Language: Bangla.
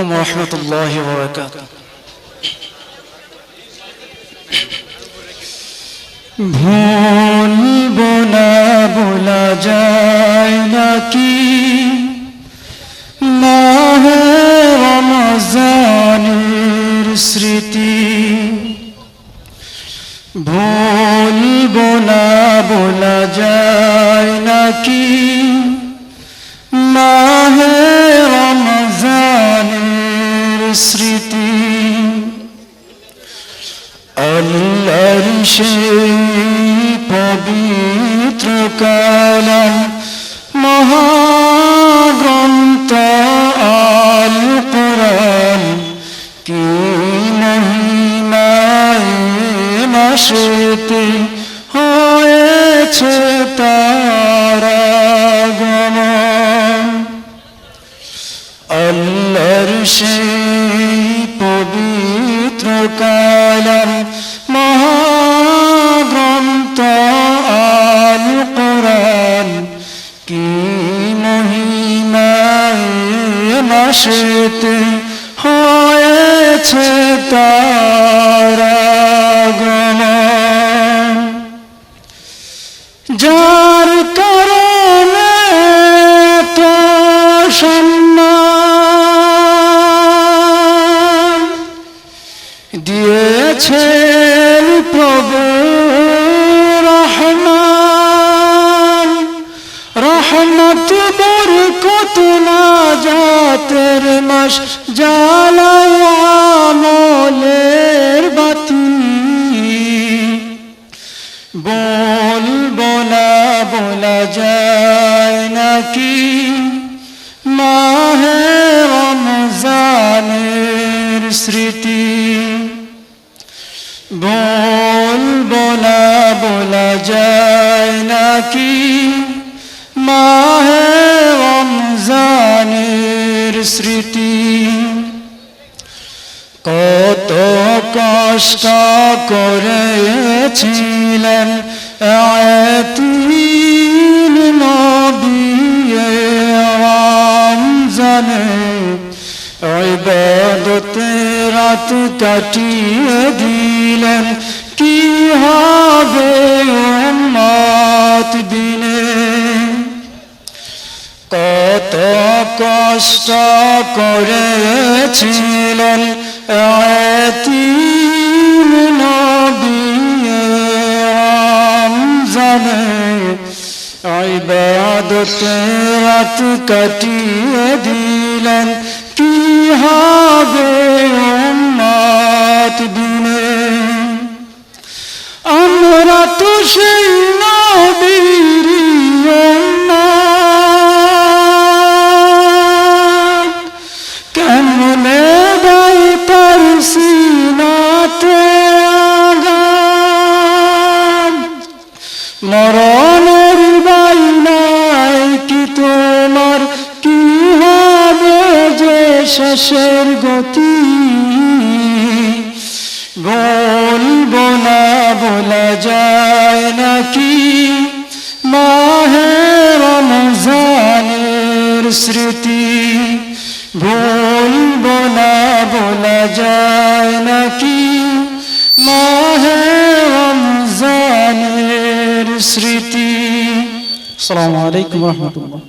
আলাইকুম ওয়া রাহমাতুল্লাহি ওয়া বারাকাতুহু। ভুলব না বলা যায় নাকি মাহে রমজানের স্মৃতি, ভুলব না বলা যায় নাকি মাহে রমজানের স্মৃতি। আল্লাহর সেই পবিত্র কালাম মহাগ্রন্থ আল কোরআন, কি মহিমায় মাসেতে হয়েছে তার আগমন। আল্লাহর সেই পবিত্র কালাম মহাগ্রন্থ আল কোরআন, কি মহিমায় মাসেতে হয়েছে তার আগমন। যার কারণে তো সম্মান দিয়েছেন প্রভু রহমান, রহমত বরকত নাজাতের মাস জ্বালায় আমলের বাতি। বলবো না বলা যায় নাকি মাহে রমজানের স্মৃতি, বলবো না বলা যায় নাকি মাহে রমজানের স্মৃতি। কত কষ্ট করেছিলেন আয়াতিন নবী রমজানে, ইবাদতে রাত কাটিয়ে দিলেন, কি হবে উম্মত দিনে। কত কষ্ট করেছিলেন আয়াতিন নবী রমজানে, ইবাদতে রাত কাটিয়ে দিলেন, কি হবে উম্মত দিনে। আমরা তো সেই নবীর উম্মত, কেমনে গাই পারছি না তো গান। মরণের বাইনায় কি তোমার, কি হবে যে শেষের গতি। বলবো না বলা যায় নাকি মাহে রমজানের স্মৃতি, বলবো না বলা যায় নাকি মাহে রমজানের স্মৃতি। আসসালামু আলাইকুম ওয়া রাহমাতুল্লাহ।